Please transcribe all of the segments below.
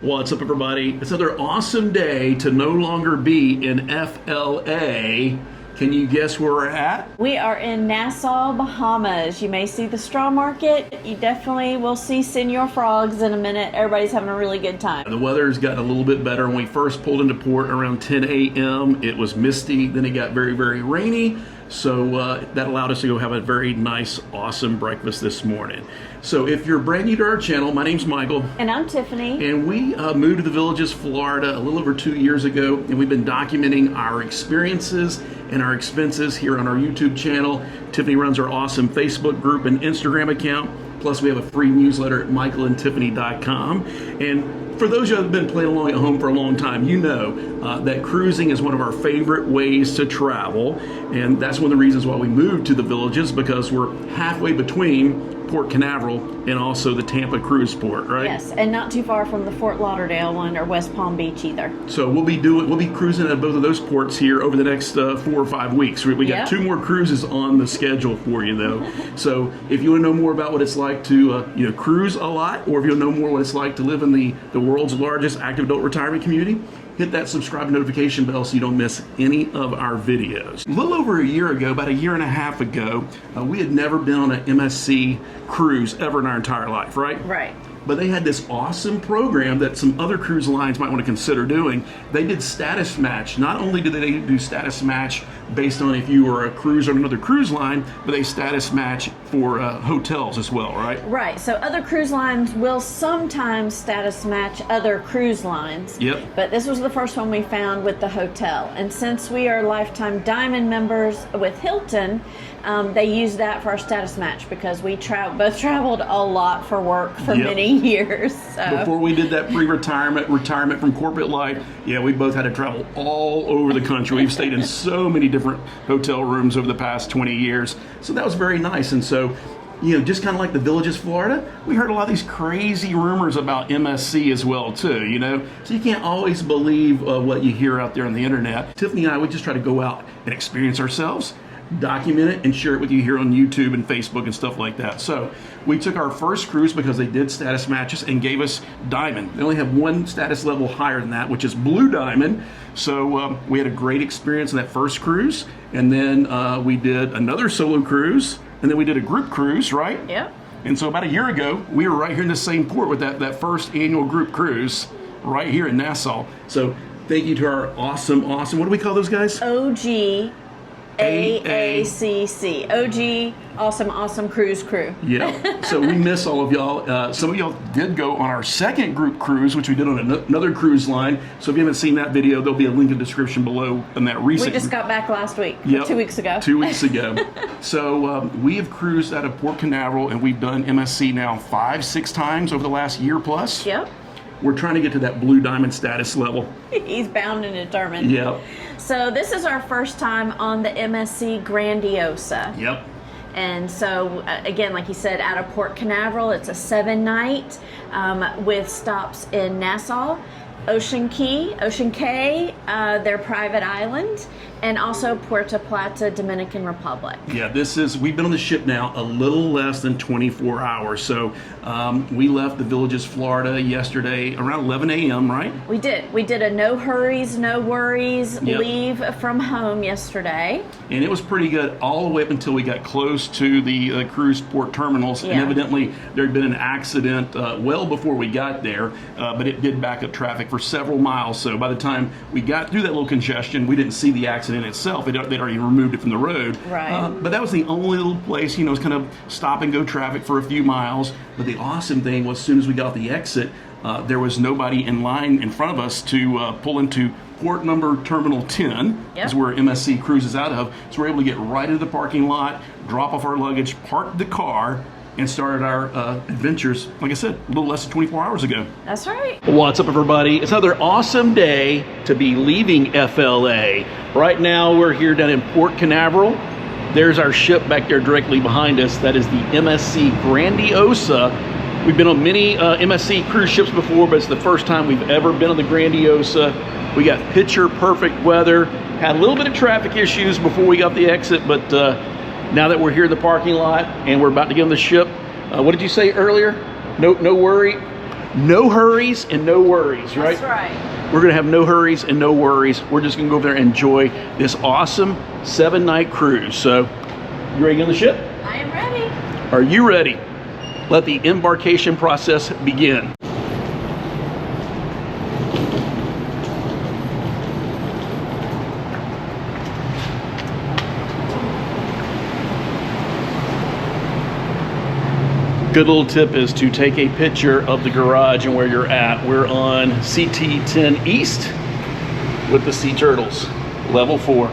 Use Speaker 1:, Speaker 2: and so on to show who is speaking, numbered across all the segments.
Speaker 1: What's up, everybody? It's another awesome day to no longer be in FLA. Can you guess where we're at?
Speaker 2: We are in Nassau, Bahamas. You may see the straw market. You definitely will see Senor Frogs in a minute. Everybody's having a really good time.
Speaker 1: The weather's gotten a little bit better. When we first pulled into port around 10 a.m., it was misty. Then it got very, very rainy. So that allowed us to go have a very nice, awesome breakfast this morning. So if you're brand new to our channel, my name's Michael.
Speaker 2: And I'm Tiffany.
Speaker 1: And we moved to the Villages, Florida a little over 2 years ago. And we've been documenting our experiences and our expenses here on our YouTube channel. Tiffany runs our awesome Facebook group and Instagram account. Plus we have a free newsletter at michaelandtiffany.com. And for those of you who have been playing along at home for a long time, you know that cruising is one of our favorite ways to travel. And that's one of the reasons why we moved to the Villages, because we're halfway between Port Canaveral and also the Tampa cruise port, right?
Speaker 2: Yes, and not too far from the Fort Lauderdale one or West Palm Beach either.
Speaker 1: So we'll be cruising at both of those ports here over the next 4 or 5 weeks. We got 2 more cruises on the schedule for you, though. So if you want to know more about what it's like to cruise a lot, or if you want to know more what it's like to live in the world's largest active adult retirement community, hit that subscribe notification bell so you don't miss any of our videos. A little over a year ago, about a year and a half ago, we had never been on an MSC cruise ever in our entire life, right?
Speaker 2: Right.
Speaker 1: But they had this awesome program that some other cruise lines might want to consider doing. They did status match. Not only did they do status match based on if you were a cruise on another cruise line, but they status match for hotels as well, right?
Speaker 2: Right. So other cruise lines will sometimes status match other cruise lines.
Speaker 1: Yep.
Speaker 2: But this was the first one we found with the hotel. And since we are lifetime Diamond members with Hilton, they use that for our status match because we both traveled a lot for work for many years. So.
Speaker 1: Before we did that retirement from corporate life, we both had to travel all over the country. We've stayed in so many different hotel rooms over the past 20 years. So that was very nice. And so, just kind of like the Villages, Florida, we heard a lot of these crazy rumors about MSC as well, too, So you can't always believe what you hear out there on the internet. Tiffany and I, we just try to go out and experience ourselves, document it, and share it with you here on YouTube and Facebook and stuff like that. So we took our first cruise because they did status matches and gave us Diamond. They only have one status level higher than that, which is Blue Diamond. So we had a great experience in that first cruise, and then we did another solo cruise, and then we did a group cruise, right?
Speaker 2: Yep.
Speaker 1: And so about a year ago, we were right here in the same port with that first annual group cruise right here in Nassau. So thank you to our awesome, what do we call those guys?
Speaker 2: OG AACC. OG awesome cruise crew.
Speaker 1: Yeah. So we miss all of y'all. Some of y'all did go on our second group cruise, which we did on another cruise line. So if you haven't seen that video, there'll be a link in the description below on that recent.
Speaker 2: We just got back last week.
Speaker 1: Yep.
Speaker 2: 2 weeks ago.
Speaker 1: 2 weeks ago. So we have cruised out of Port Canaveral, and we've done MSC now 5-6 times over the last year plus.
Speaker 2: Yep.
Speaker 1: We're trying to get to that Blue Diamond status level.
Speaker 2: He's bound and determined.
Speaker 1: Yep.
Speaker 2: So this is our first time on the MSC Grandiosa.
Speaker 1: Yep.
Speaker 2: And so, again, like you said, out of Port Canaveral, it's a 7-night with stops in Nassau, Ocean Cay, their private island, and also Puerto Plata, Dominican Republic.
Speaker 1: Yeah, we've been on the ship now a little less than 24 hours. So we left the Villages, Florida yesterday around 11 a.m., right?
Speaker 2: We did a no hurries, no worries leave from home yesterday. And
Speaker 1: it was pretty good all the way up until we got close to the cruise port terminals. Yeah. And evidently there had been an accident well before we got there, but it did back up traffic for several miles. So by the time we got through that little congestion, we didn't see the accident itself. They'd already removed it from the road.
Speaker 2: Right.
Speaker 1: But that was the only little place, it was kind of stop and go traffic for a few miles. But the awesome thing was, as soon as we got the exit, there was nobody in line in front of us to pull into port number Terminal 10, is where MSC cruises out of. So we're able to get right into the parking lot, drop off our luggage, park the car, and started our adventures, like I said, a little less than 24 hours ago.
Speaker 2: That's right.
Speaker 1: What's up, everybody? It's another awesome day to be leaving FLA. Right now, we're here down in Port Canaveral. There's our ship back there directly behind us. That is the MSC Grandiosa. We've been on many MSC cruise ships before, but it's the first time we've ever been on the Grandiosa. We got picture perfect weather. Had a little bit of traffic issues before we got the exit, but now that we're here in the parking lot and we're about to get on the ship, what did you say earlier? No worry. no hurries and no worries, right?
Speaker 2: That's right.
Speaker 1: We're gonna have no hurries and no worries. We're just gonna go over there and enjoy this awesome 7-night cruise. So, you ready to get on the ship?
Speaker 2: I am ready.
Speaker 1: Are you ready? Let the embarkation process begin. Good little tip is to take a picture of the garage and where you're at. We're on CT10 East with the Sea Turtles, level 4.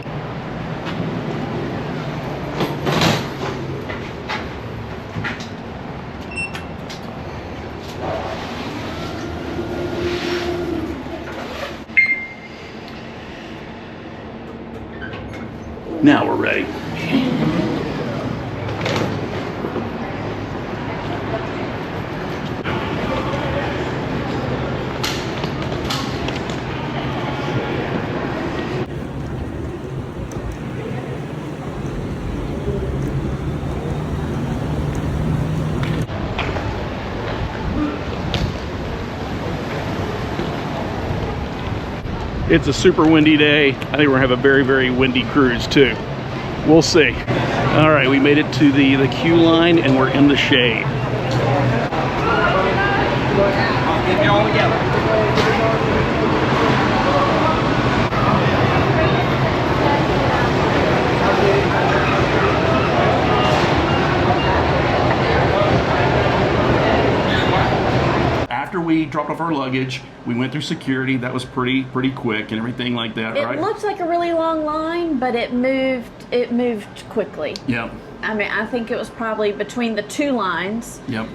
Speaker 1: Now we're ready. It's a super windy day. I think we're gonna have a very, very windy cruise too. We'll see. All right, we made it to the queue line and we're in the shade.
Speaker 3: I'll give you all together.
Speaker 1: After we dropped off our luggage, we went through security. That was pretty quick and everything like that, right?
Speaker 2: It looked like a really long line, but it moved quickly.
Speaker 1: Yep.
Speaker 2: I mean, I think it was probably between the two lines.
Speaker 1: Yep.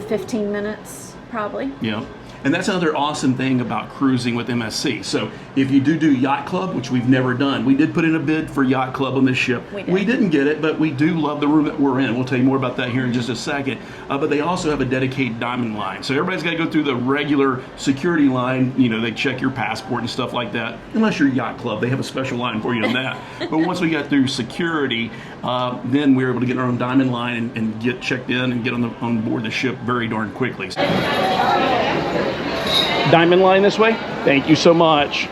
Speaker 2: 15 minutes, probably.
Speaker 1: Yep. And that's another awesome thing about cruising with MSC. So if you do Yacht Club, which we've never done, we did put in a bid for Yacht Club on this ship.
Speaker 2: We
Speaker 1: didn't get it, but we do love the room that we're in. We'll tell you more about that here in just a second. But they also have a dedicated diamond line. So everybody's got to go through the regular security line. You know, they check your passport and stuff like that. Unless you're Yacht Club, they have a special line for you on that. But once we got through security, then we were able to get our own diamond line and get checked in and get on board the ship very darn quickly. Diamond line this way? Thank you so much.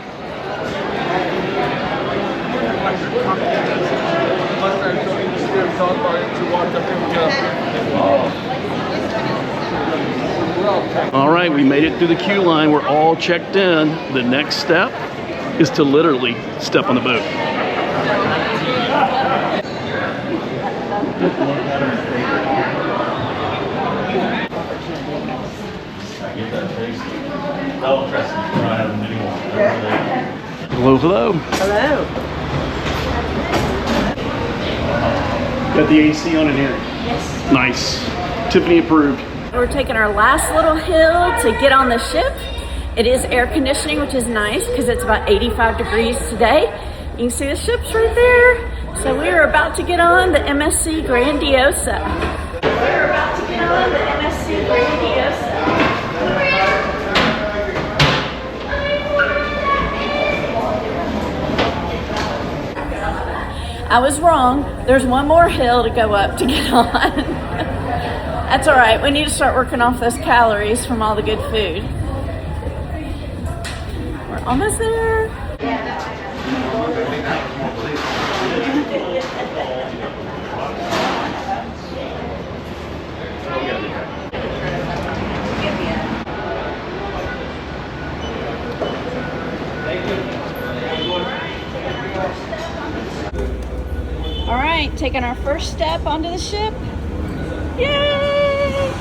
Speaker 1: All right, we made it through the queue line. We're all checked in. The next step is to literally step on the boat. Hello, hello.
Speaker 4: Hello.
Speaker 1: Got the AC on in here.
Speaker 2: Yes.
Speaker 1: Nice. Tiffany approved.
Speaker 2: We're taking our last little hill to get on the ship. It is air conditioning, which is nice because it's about 85 degrees today. You can see the ship's right there. So we are about to get on the MSC Grandiosa. We're about to get on the MSC Grandiosa. I was wrong. There's one more hill to go up to get on. That's all right. We need to start working off those calories from all the good food. We're almost there. All right, taking our first step onto the ship. Yay!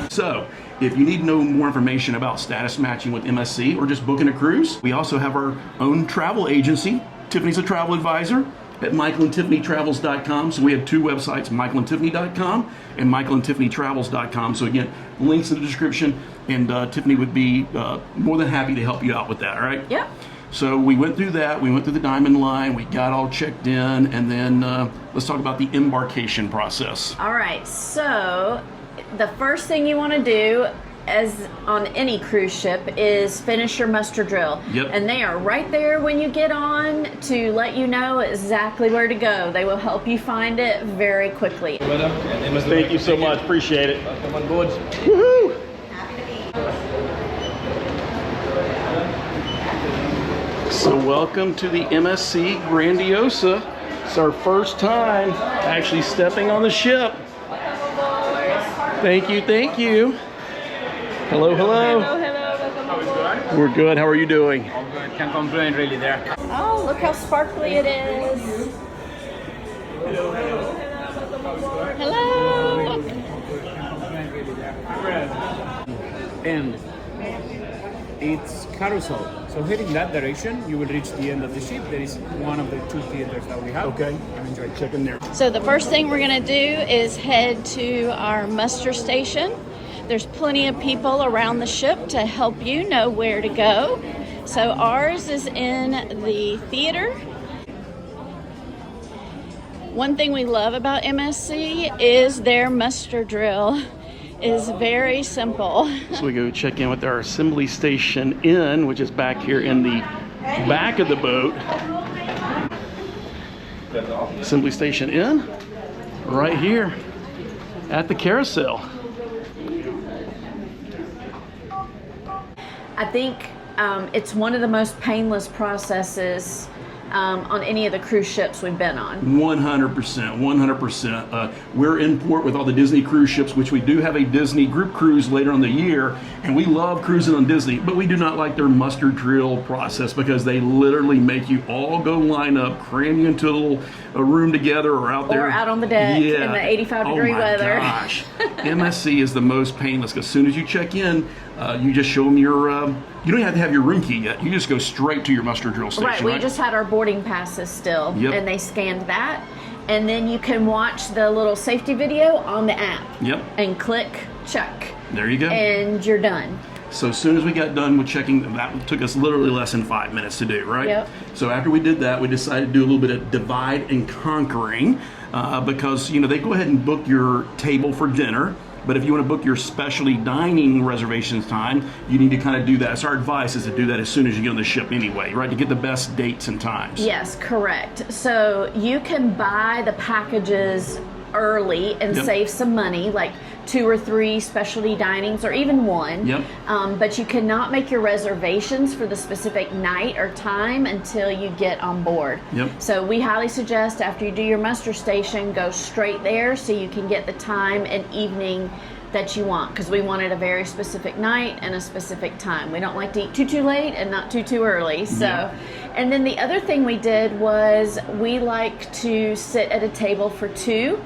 Speaker 1: So, if you need to know more information about status matching with MSC or just booking a cruise, we also have our own travel agency. Tiffany's a travel advisor at michaelandtiffanytravels.com. So we have two websites, michaelandtiffany.com and michaelandtiffanytravels.com. So again, links in the description, and Tiffany would be more than happy to help you out with that, all right?
Speaker 2: Yep.
Speaker 1: So we went through that, we went through the diamond line, we got all checked in, and then let's talk about the embarkation process.
Speaker 2: All right, so the first thing you want to do, as on any cruise ship, is finish your muster drill.
Speaker 1: Yep.
Speaker 2: And they are right there when you get on to let you know exactly where to go. They will help you find it very quickly.
Speaker 1: Thank you so much, appreciate it.
Speaker 3: Welcome on board.
Speaker 1: Woohoo!
Speaker 2: Happy to be.
Speaker 1: So welcome to the MSC Grandiosa. It's our first time actually stepping on the ship. Thank you, thank you. Hello, hello.
Speaker 3: How is good?
Speaker 1: We're good. How are you doing?
Speaker 3: All good. Can't complain really there.
Speaker 2: Oh, look how sparkly it is. Hello.
Speaker 3: And it's carousel. So heading that direction, you will reach the end of the ship. There is one of the 2 theaters that we have.
Speaker 1: Okay.
Speaker 3: And enjoy
Speaker 1: Checking there.
Speaker 2: So the first thing we're gonna do is head to our muster station. There's plenty of people around the ship to help you know where to go. So ours is in the theater. One thing we love about MSC is their muster drill. It is very simple.
Speaker 1: So we go check in with our assembly station inn, which is back here in the back of the boat. Assembly station inn, right here at the carousel.
Speaker 2: I think it's one of the most painless processes on any of the cruise ships we've been on.
Speaker 1: 100%, 100%. We're in port with all the Disney cruise ships, which we do have a Disney group cruise later in the year, and we love cruising on Disney, but we do not like their muster drill process because they literally make you all go line up, cram you into a room together or out there.
Speaker 2: Or out on the deck in the 85-degree weather.
Speaker 1: Oh my gosh. MSC is the most painless because as soon as you check in, you just show them your, you don't have to have your room key yet. You just go straight to your muster drill station,
Speaker 2: Right, we just had our boarding passes still,
Speaker 1: Yep.
Speaker 2: and they scanned that. And then you can watch the little safety video on the app.
Speaker 1: Yep.
Speaker 2: And click, check,
Speaker 1: There you go.
Speaker 2: and you're done.
Speaker 1: So as soon as we got done with checking, that took us literally less than 5 minutes to do, right?
Speaker 2: Yep.
Speaker 1: So after we did that, we decided to do a little bit of divide and conquering because, you know, they go ahead and book your table for dinner. But if you want to book your specialty dining reservations time, you need to kind of do that. So our advice is to do that as soon as you get on the ship anyway, right? To get the best dates and times.
Speaker 2: Yes, correct. So you can buy the packages early and
Speaker 1: Yep.
Speaker 2: save some money, like 2 or 3 specialty dinings or even 1.
Speaker 1: Yep.
Speaker 2: But you cannot make your reservations for the specific night or time until you get on board.
Speaker 1: Yep.
Speaker 2: So we highly suggest after you do your muster station, go straight there so you can get the time and evening that you want, because we wanted a very specific night and a specific time. We don't like to eat too late and not too early. So,
Speaker 1: Yeah.
Speaker 2: And then the other thing we did was we like to sit at a table for 2.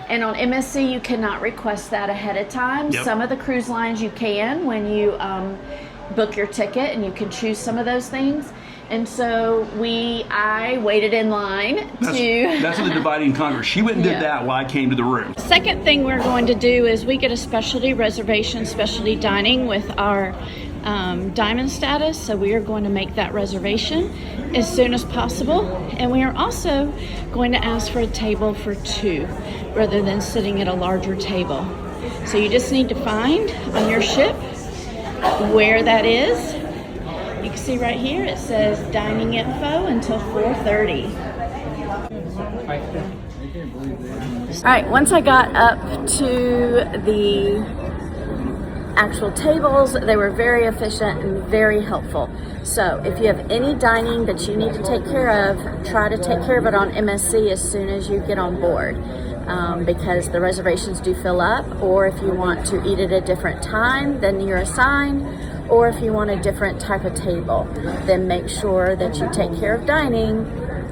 Speaker 2: And on MSC, you cannot request that ahead of time.
Speaker 1: Yep.
Speaker 2: Some of the cruise lines you can when you book your ticket, and you can choose some of those things. And so I waited in line to...
Speaker 1: That's what the dividing and conquer. She went and did
Speaker 2: Yeah.
Speaker 1: that while I came to the room.
Speaker 2: Second thing we're going to do is we get a specialty reservation, specialty dining with our diamond status. So we are going to make that reservation as soon as possible. And we are also going to ask for a table for 2 rather than sitting at a larger table. So you just need to find on your ship where that is. You can see right here it says dining info until 4:30. All right, once I got up to the actual tables, they were very efficient and very helpful. So if you have any dining that you need to take care of, try to take care of it on MSC as soon as you get on board. Because the reservations do fill up, or if you want to eat at a different time than you're assigned, or if you want a different type of table, then make sure that you take care of dining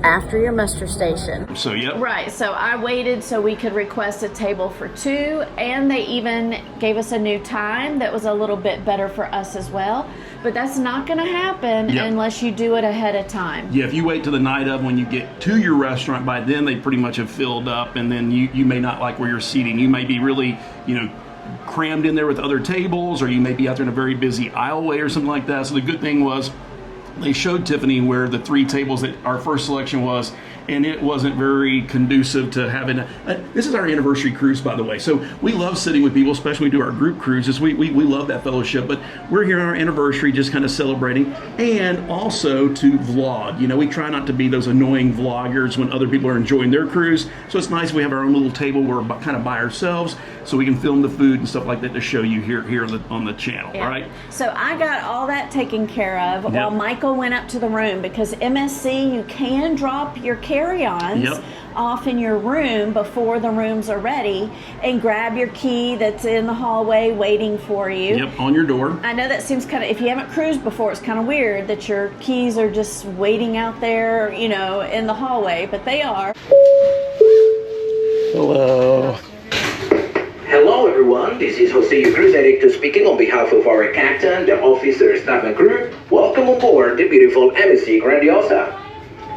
Speaker 2: after your muster station.
Speaker 1: So, yep.
Speaker 2: Right, so I waited so we could request a table for 2, and they even gave us a new time that was a little bit better for us as well. But that's not going to happen
Speaker 1: Yep.
Speaker 2: unless you do it ahead of time.
Speaker 1: Yeah, if you wait till the night of when you get to your restaurant, by then they pretty much have filled up, and then you may not like where you're seating. You may be really, crammed in there with other tables, or you may be out there in a very busy aisleway or something like that. So the good thing was they showed Tiffany where the 3 tables that our first selection was, and it wasn't very conducive to having this is our anniversary cruise, by the way. So we love sitting with people, especially when we do our group cruises. We love that fellowship, but we're here on our anniversary just kind of celebrating, and also to vlog. You know, we try not to be those annoying vloggers when other people are enjoying their cruise. So it's nice we have our own little table where we're kind of by ourselves, so we can film the food and stuff like that to show you here on the channel.
Speaker 2: Yeah.
Speaker 1: All right.
Speaker 2: So I got all that taken care of while Michael went up to the room, because MSC, you can drop your carry-ons off in your room before the rooms are ready, and grab your key that's in the hallway waiting for you.
Speaker 1: Yep, on your door.
Speaker 2: I know that seems kind of, if you haven't cruised before, it's kind of weird that your keys are just waiting out there, you know, in the hallway, but they are.
Speaker 1: Hello.
Speaker 4: Hello everyone, this is Jose, your cruise director, speaking on behalf of our captain, the officer, staff and crew. Welcome on board the beautiful MSC Grandiosa.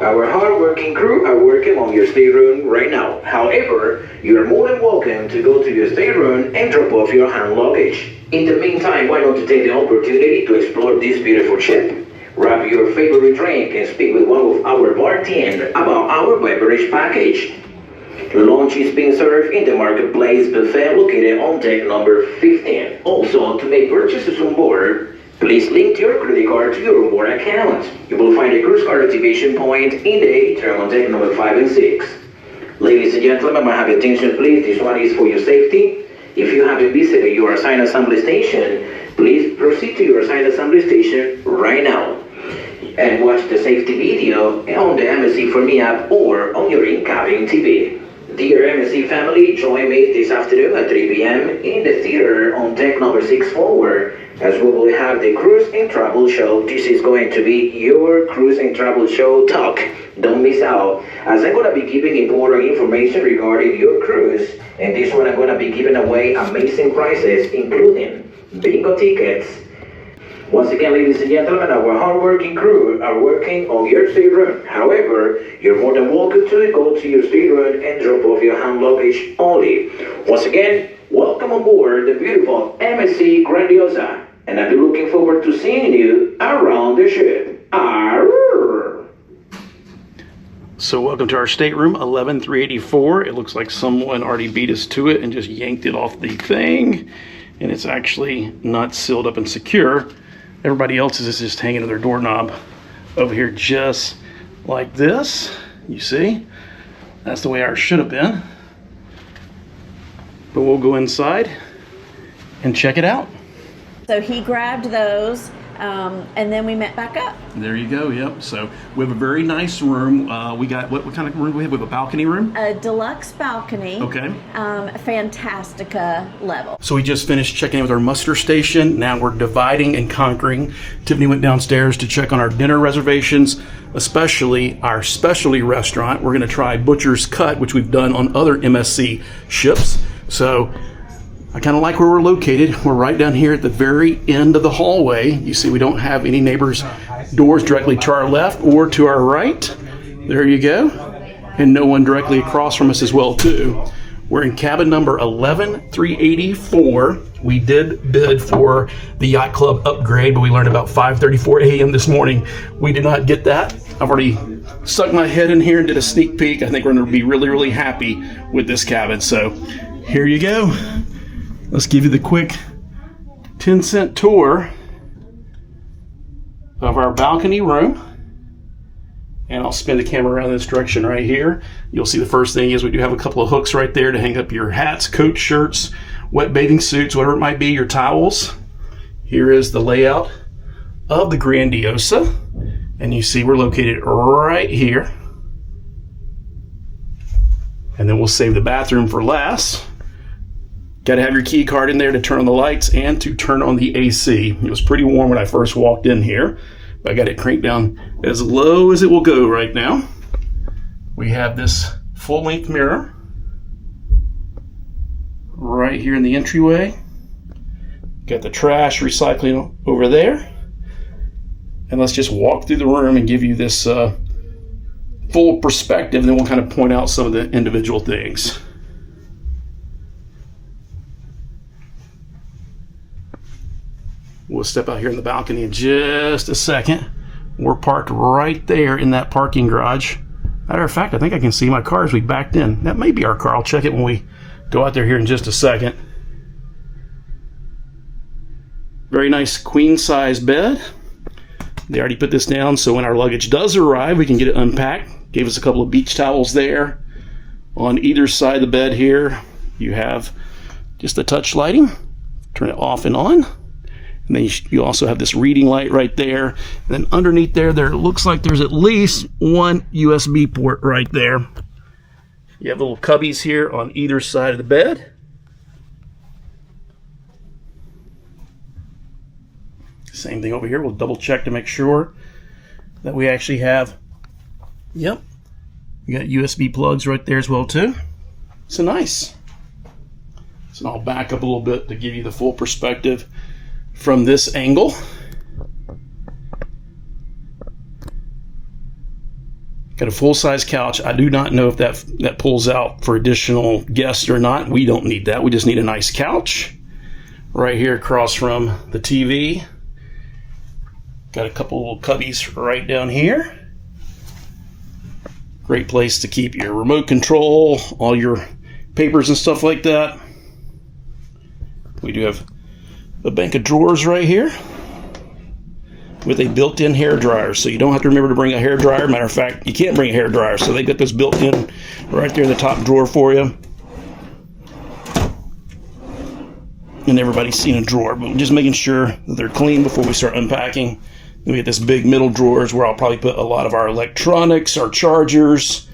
Speaker 4: Our hard-working crew are working on your stateroom right now. However, you are more than welcome to go to your stateroom and drop off your hand luggage. In the meantime, why not take the opportunity to explore this beautiful ship? Grab your favorite drink and speak with one of our bartenders about our beverage package. Lunch is being served in the Marketplace buffet located on deck number 15. Also, to make purchases on board, please link your credit card to your onboard account. You will find a cruise card activation point in the atrium on deck number 5 and 6. Ladies and gentlemen, may I have your attention please? This one is for your safety. If you haven't visited your assigned assembly station, please proceed to your assigned assembly station right now and watch the safety video on the MSC For Me app or on your in-cabin TV. Dear MSC family, join me this afternoon at 3 p.m. in the theater on deck number 6 forward, as we will have the Cruise and Travel Show. This is going to be your Cruise and Travel Show talk. Don't miss out, as I'm going to be giving important information regarding your cruise, and this one I'm going to be giving away amazing prizes, including bingo tickets. Once again, ladies and gentlemen, our hardworking crew are working on your stateroom. However, you're more than welcome to go to your stateroom and drop off your hand luggage only. Once again, welcome on board the beautiful MSC Grandiosa, and I'll be looking forward to seeing you around the ship. Arr!
Speaker 1: So welcome to our stateroom, 11384. It looks like someone already beat us to it and just yanked it off the thing, and it's actually not sealed up and secure. Everybody else is just hanging to their doorknob over here, just like this. You see? That's the way ours should have been. But we'll go inside and check it out.
Speaker 2: So he grabbed those, and then we met back up.
Speaker 1: There you go. Yep. So we have a very nice room. We got what kind of room do we have? We have a balcony room.
Speaker 2: A deluxe balcony.
Speaker 1: Okay.
Speaker 2: Fantastica level.
Speaker 1: So we just finished checking in with our muster station. Now we're dividing and conquering. Tiffany went downstairs to check on our dinner reservations, especially our specialty restaurant. We're going to try Butcher's Cut, which we've done on other MSC ships. So I kind of like where we're located. We're right down here at the very end of the hallway. You see we don't have any neighbors' doors directly to our left or to our right. There you go. And no one directly across from us as well too. We're in cabin number 11384. We did bid for the Yacht Club upgrade, but we learned about 5:34 a.m. this morning we did not get that. I've already stuck my head in here and did a sneak peek. I think we're going to be really, really happy with this cabin. So here you go. Let's give you the quick 10-cent tour of our balcony room. And I'll spin the camera around this direction right here. You'll see the first thing is we do have a couple of hooks right there to hang up your hats, coats, shirts, wet bathing suits, whatever it might be, your towels. Here is the layout of the Grandiosa. And you see we're located right here. And then we'll save the bathroom for last. Got to have your key card in there to turn on the lights and to turn on the AC. It was pretty warm when I first walked in here. I got it cranked down as low as it will go right now. We have this full-length mirror right here in the entryway. Got the trash recycling over there. And let's just walk through the room and give you this full perspective, and then we'll kind of point out some of the individual things. We'll step out here in the balcony in just a second. We're parked right there in that parking garage Matter of fact, I think I can see my car as we backed in. That may be our car. I'll check it when we go out there here in just a second. Very nice queen size bed. They already put this down so when our luggage does arrive, we can get it unpacked. Gave us a couple of beach towels there. On either side of the bed here, you have just the touch lighting. Turn it off and on. And then you also have this reading light right there. And then underneath there looks like there's at least one USB port right there. You have little cubbies here on either side of the bed. Same thing over here. We'll double check to make sure that we actually have, yep, you got USB plugs right there as well too. So nice. So I'll back up a little bit to give you the full perspective from this angle. Got a full-size couch. I do not know if that pulls out for additional guests or not. We don't need that. We just need a nice couch right here across from the TV. Got a couple little cubbies right down here. Great place to keep your remote control, all your papers and stuff like that. We do have a bank of drawers right here with a built-in hair dryer, so you don't have to remember to bring a hair dryer. Matter of fact, you can't bring a hair dryer, so they got this built in right there in the top drawer for you. And everybody's seen a drawer, but just making sure that they're clean before we start unpacking. Then we get this big middle drawers where I'll probably put a lot of our electronics, our chargers,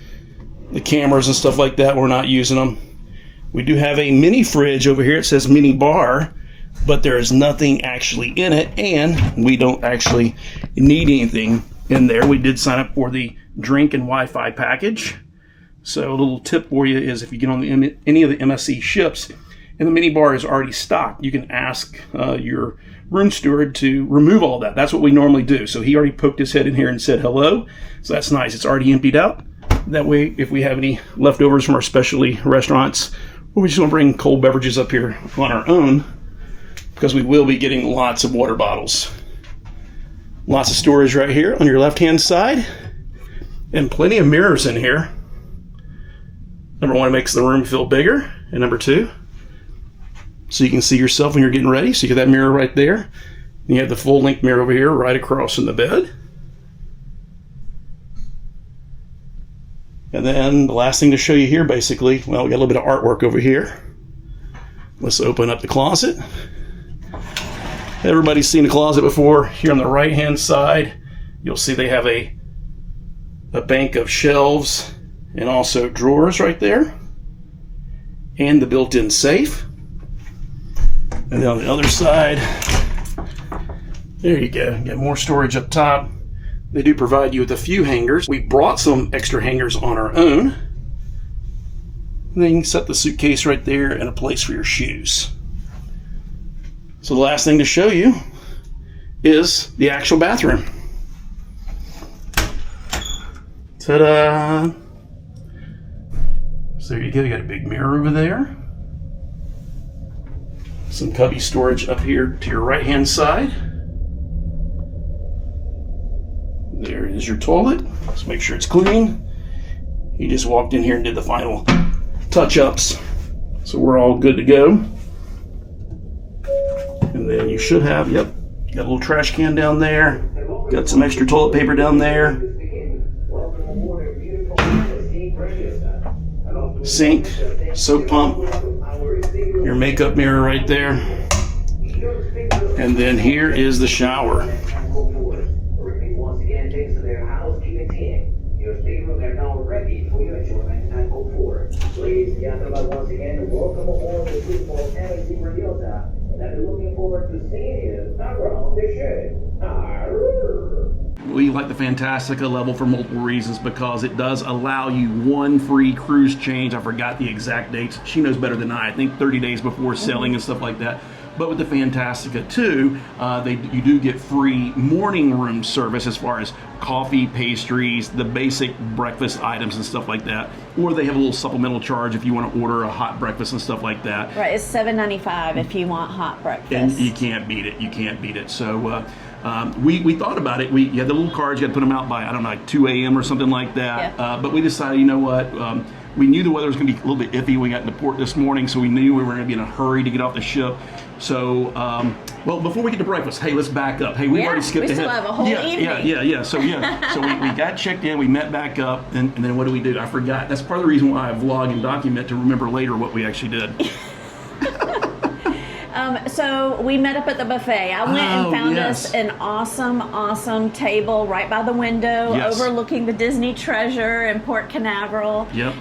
Speaker 1: the cameras and stuff like that. We're not using them. We do have a mini fridge over here. It says mini bar, but there is nothing actually in it, and we don't actually need anything in there. We did sign up for the drink and Wi-Fi package. So a little tip for you is if you get on any of the MSC ships and the mini bar is already stocked, you can ask your room steward to remove all that. That's what we normally do. So he already poked his head in here and said hello. So that's nice. It's already emptied out. That way, if we have any leftovers from our specialty restaurants, or we just want to bring cold beverages up here on our own, because we will be getting lots of water bottles. Lots of storage right here on your left-hand side, and plenty of mirrors in here. Number one, it makes the room feel bigger, and number two, so you can see yourself when you're getting ready. So you get that mirror right there. And you have the full-length mirror over here right across from the bed. And then the last thing to show you here, basically, well, we got a little bit of artwork over here. Let's open up the closet. Everybody's seen the closet before. Here on the right-hand side, you'll see they have a bank of shelves and also drawers right there. And the built-in safe. And then on the other side, there you go. You got more storage up top. They do provide you with a few hangers. We brought some extra hangers on our own. And then you can set the suitcase right there and a place for your shoes. So the last thing to show you is the actual bathroom. Ta-da! So there you go. You got a big mirror over there. Some cubby storage up here to your right-hand side. There is your toilet. Let's make sure it's clean. He just walked in here and did the final touch-ups. So we're all good to go. And then you should have, yep, got a little trash can down there. Got some extra toilet paper down there. Sink, soap pump, your makeup mirror right there. And then here is the shower. Your stateroom are now ready for your enjoyment and comfort. Ladies and gentlemen, once again, welcome aboard the beautiful MSC Radiosa, and I'll be looking forward to seeing you around the ship. We like the Fantastica level for multiple reasons, because it does allow you one free cruise change. I forgot the exact dates. She knows better than I think 30 days before sailing and stuff like that. But with the Fantastica too, you do get free morning room service as far as coffee, pastries, the basic breakfast items and stuff like that. Or they have a little supplemental charge if you want to order a hot breakfast and stuff like that.
Speaker 2: Right, it's $7.95 if you want hot breakfast.
Speaker 1: And you can't beat it. You can't beat it. So we thought about it. You had the little cards, you had to put them out by, I don't know, like 2 a.m. or something like that.
Speaker 2: Yeah.
Speaker 1: But we decided, you know what? We knew the weather was going to be a little bit iffy when we got into port this morning, so we knew we were going to be in a hurry to get off the ship. So, well, before we get to breakfast, hey, let's back up. Hey, we already skipped ahead.
Speaker 2: We still have a whole evening.
Speaker 1: Yeah. So we got checked in, we met back up, and then what do? I forgot. That's part of the reason why I vlog and document, to remember later what we actually did.
Speaker 2: So we met up at the buffet. I went and found us an awesome table right by the window, overlooking the Disney Treasure in Port Canaveral.
Speaker 1: Yep.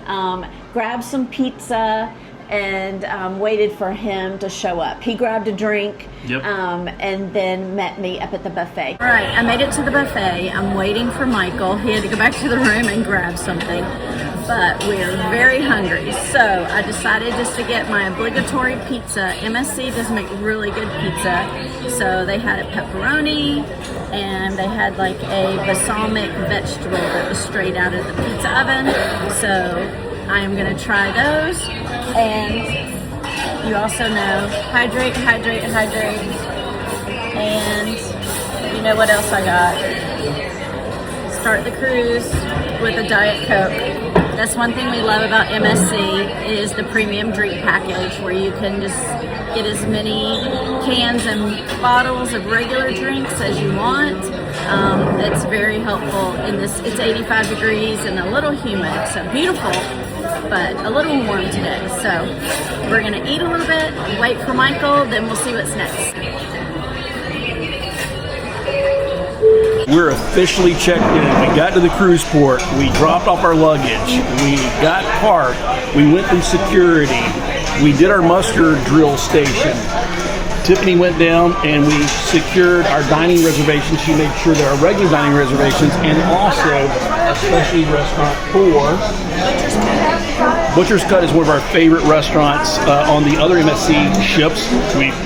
Speaker 2: Grabbed some pizza and waited for him to show up. He grabbed a drink and then met me up at the buffet. All right, I made it to the buffet. I'm waiting for Michael. He had to go back to the room and grab something. But we're very hungry, so I decided just to get my obligatory pizza. MSC does make really good pizza. So they had a pepperoni, and they had like a balsamic vegetable that was straight out of the pizza oven. So I am gonna try those. And you also know, hydrate. And you know what else I got? Start the cruise with a Diet Coke. That's one thing we love about MSC is the premium drink package, where you can just get as many cans and bottles of regular drinks as you want. It's very helpful in this. It's 85 degrees and a little humid, so beautiful, but a little warm today. So we're gonna eat a little bit, wait for Michael, then we'll see what's next.
Speaker 1: We're officially checked in. We got to the cruise port. We dropped off our luggage. We got parked. We went through security. We did our muster drill station. Tiffany went down and we secured our dining reservations. She made sure that our regular dining reservations and also a specialty restaurant for Butcher's Cut is one of our favorite restaurants on the other MSC ships.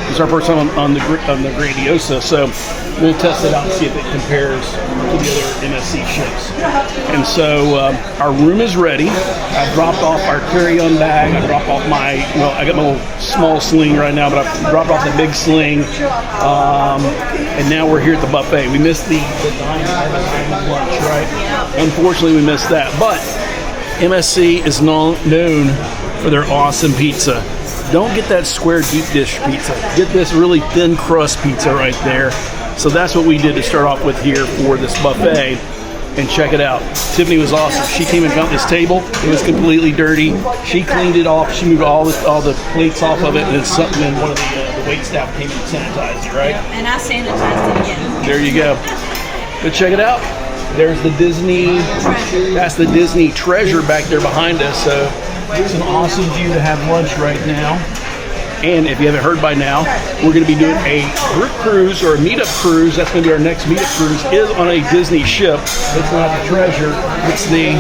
Speaker 1: It's our first time on the Grandiosa, so we'll test it out and see if it compares to the other MSC ships. And so our room is ready. I dropped off our carry-on bag. I dropped off I got my little small sling right now, but I dropped off the big sling. And now we're here at the buffet. We missed the dining lunch, right? Unfortunately, we missed that. But MSC is known for their awesome pizza. Don't get that square deep dish pizza. Get this really thin crust pizza right there. So that's what we did to start off with here for this buffet. And check it out. Tiffany was awesome. She came and found this table. It was completely dirty. She cleaned it off. She moved all the plates off of it, and then one of the wait staff came and sanitized it, right?
Speaker 2: And I sanitized it again.
Speaker 1: There you go. But check it out. There's the Disney. That's the Disney Treasure back there behind us. So it's an awesome view to have lunch right now. And if you haven't heard by now, we're going to be doing a group cruise or a meetup cruise. That's going to be our next meetup cruise. Is on a Disney ship. It's not the Treasure. It's the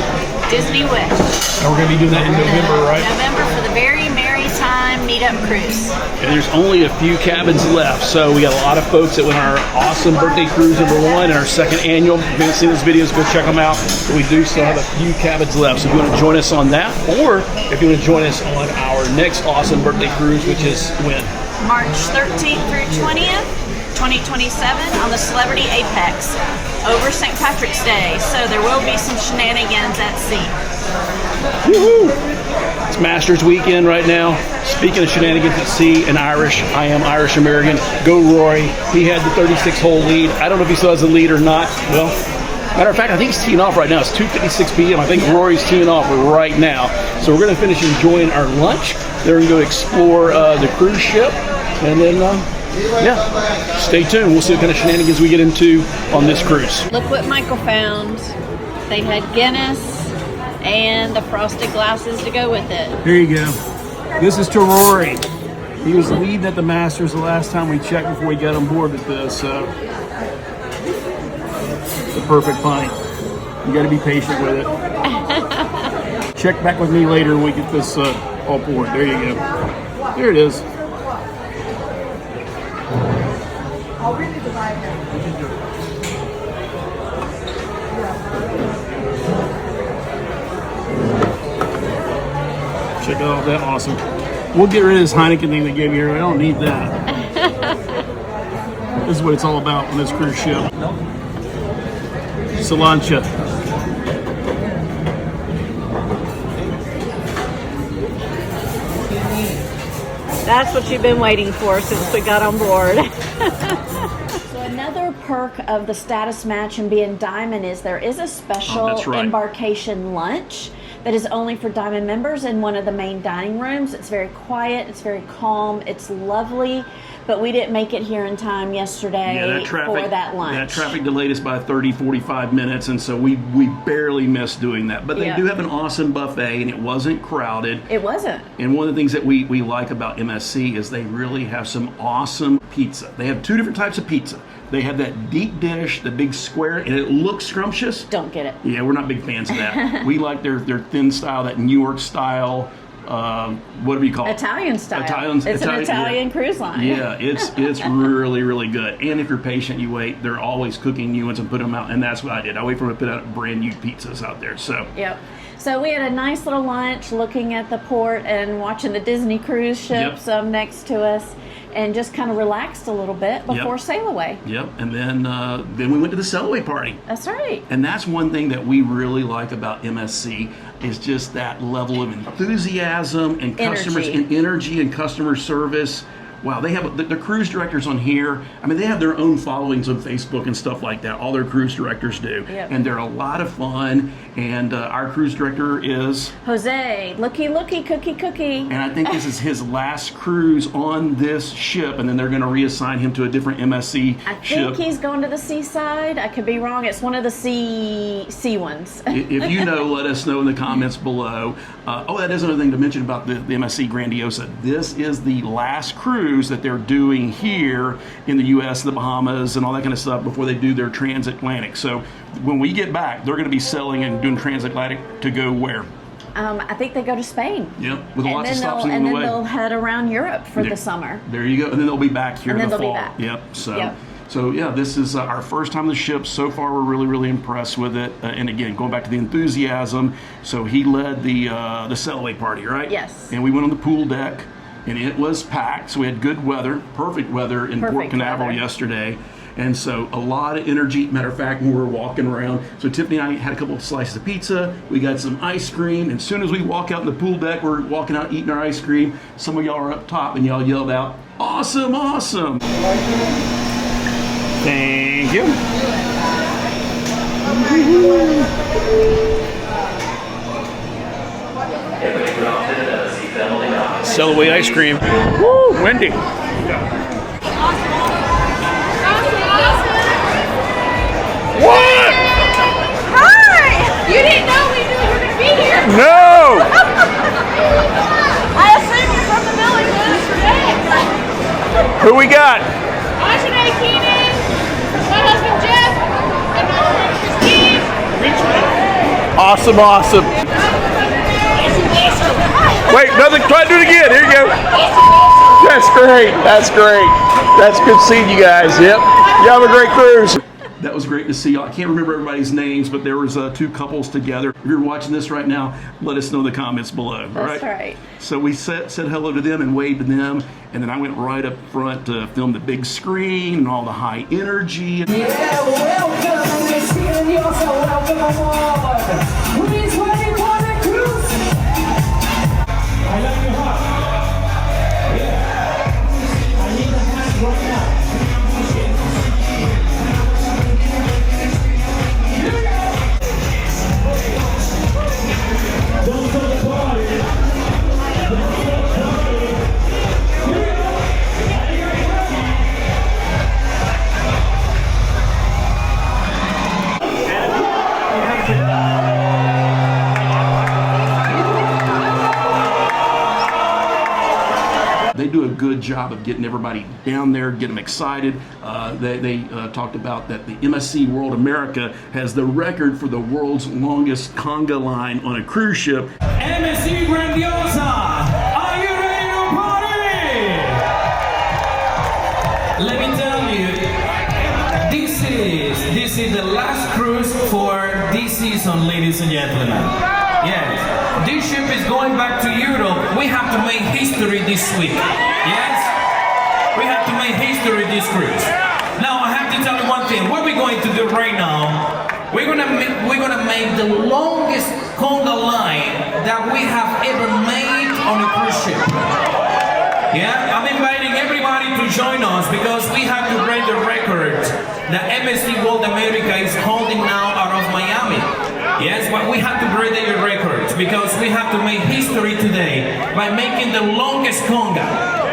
Speaker 2: Disney Wish.
Speaker 1: And we're going to be doing that in November, right?
Speaker 2: November for the very merry time meetup cruise.
Speaker 1: And there's only a few cabins left, so we got a lot of folks that went on our awesome birthday cruise #1 and our second annual. If you haven't seen those videos, go check them out. But we do still have a few cabins left, so if you want to join us on that, or if you want to join us on our next awesome birthday cruise, which is when?
Speaker 2: March 13th through 20th, 2027 on the Celebrity Apex over St. Patrick's Day. So there will be some shenanigans at sea.
Speaker 1: Woohoo! It's Masters weekend right now. Speaking of shenanigans at sea and Irish, I am Irish American. Go Rory. He had the 36-hole lead. I don't know if he still has a lead or not. Well, matter of fact, I think he's teeing off right now. It's 2:56 p.m. I think Rory's teeing off right now. So we're going to finish enjoying our lunch. Then we're going to go explore the cruise ship. And then, stay tuned. We'll see what kind of shenanigans we get into on this cruise.
Speaker 2: Look what Michael found. They had Guinness and the frosted glasses to go with it.
Speaker 1: There you go. This is to Rory. He was leading at the Masters the last time we checked before we got on board with this. The perfect pint. You got to be patient with it. Check back with me later when we get this all poured. There you go. There it is. Check out that awesome. We'll get rid of this Heineken thing they gave me here. I don't need that. This is what it's all about on this cruise ship. Cilantro.
Speaker 2: That's what you've been waiting for since we got on board. So another perk of the status match and being Diamond is there is a special embarkation lunch that is only for Diamond members in one of the main dining rooms. It's very quiet, it's very calm, it's lovely, but we didn't make it here in time yesterday for that lunch.
Speaker 1: That traffic delayed us by 30, 45 minutes, and so we barely missed doing that. But they do have an awesome buffet, and it wasn't crowded.
Speaker 2: It wasn't.
Speaker 1: And one of the things that we like about MSC is they really have some awesome pizza. They have two different types of pizza. They have that deep dish, the big square, and it looks scrumptious.
Speaker 2: Don't get it.
Speaker 1: Yeah, we're not big fans of that. We like their thin style, that New York style, whatever you call it.
Speaker 2: Italian style. It's an Italian cruise line.
Speaker 1: Yeah, it's really, really good. And if you're patient, you wait. They're always cooking new ones and put them out, and that's what I did. I wait for them to put out brand new pizzas out there. So.
Speaker 2: Yep. So we had a nice little lunch looking at the port and watching the Disney cruise ships next to us, and just kind of relaxed a little bit before sail away.
Speaker 1: Yep. And then we went to the sail away party.
Speaker 2: That's right.
Speaker 1: And that's one thing that we really like about MSC is just that level of enthusiasm and customers and energy and customer service. Wow, they have the cruise directors on here. I mean, they have their own followings on Facebook and stuff like that. All their cruise directors do.
Speaker 2: Yep.
Speaker 1: And they're a lot of fun. And our cruise director is...
Speaker 2: Jose. Looky, cookie.
Speaker 1: And I think this is his last cruise on this ship. And then they're going to reassign him to a different MSC ship.
Speaker 2: I think he's going to the seaside. I could be wrong. It's one of the sea ones.
Speaker 1: If you know, let us know in the comments below. That is another thing to mention about the MSC Grandiosa. This is the last cruise that they're doing here in the U.S., the Bahamas, and all that kind of stuff before they do their transatlantic. So when we get back, they're going to be sailing and doing transatlantic to go where?
Speaker 2: I think they go to Spain.
Speaker 1: Yep, with lots of stops along the way.
Speaker 2: And then they'll head around Europe for the summer.
Speaker 1: There you go. And then they'll be back here in the fall.
Speaker 2: Be back.
Speaker 1: Yep. So yeah, this is our first time on the ship. So far, we're really, really impressed with it. And again, going back to the enthusiasm. So he led the sail away party, right?
Speaker 2: Yes.
Speaker 1: And we went on the pool deck, and it was packed. So we had good weather, perfect weather in Port Canaveral yesterday. And so a lot of energy. Matter of fact, when we were walking around, so Tiffany and I had a couple of slices of pizza. We got some ice cream. And as soon as we walk out in the pool deck, we're walking out eating our ice cream. Some of y'all are up top, and y'all yelled out, "Awesome, awesome." Thank you. Sail away ice cream. Woo, windy. What?
Speaker 5: Hi! You didn't know we knew you were going to be here?
Speaker 1: No!
Speaker 5: I assume you're from the villages today.
Speaker 1: Who we got?
Speaker 5: Ashanae Keenan, my husband Jeff, and my friend Christine.
Speaker 1: Awesome, awesome. Wait, nothing. Try to do it again. Here you go. That's great. That's great. That's good seeing you guys. Yep. You have a great cruise. That was great to see y'all. I can't remember everybody's names, but there was two couples together. If you're watching this right now, let us know in the comments below.
Speaker 2: That's right.
Speaker 1: So we said hello to them and waved to them, and then I went right up front to film the big screen and all the high energy.
Speaker 6: Yeah, welcome. We're seeing you, so welcome aboard. Please wait for the cruise. I love your heart. Yeah. I need the hand right now. Don't go to the party.
Speaker 1: They do a good job of getting everybody down there, get them excited. They talked about that the MSC World America has the record for the world's longest conga line on a cruise ship.
Speaker 6: MSC Grandiosa, are you ready to party? Let me tell you, this is the last cruise for this season, ladies and gentlemen. Yes, this ship is going back to Europe. We have to make history this week. Yes, we have to make history this cruise.
Speaker 7: to tell you one thing. What we're going to do right now, we're gonna make the longest conga line that we have ever made on a cruise ship. Yeah, I'm inviting everybody to join us because we have to break the record that MSC World America is holding now out of Miami. Yes, but we have to break the records because we have to make history today by making the longest conga.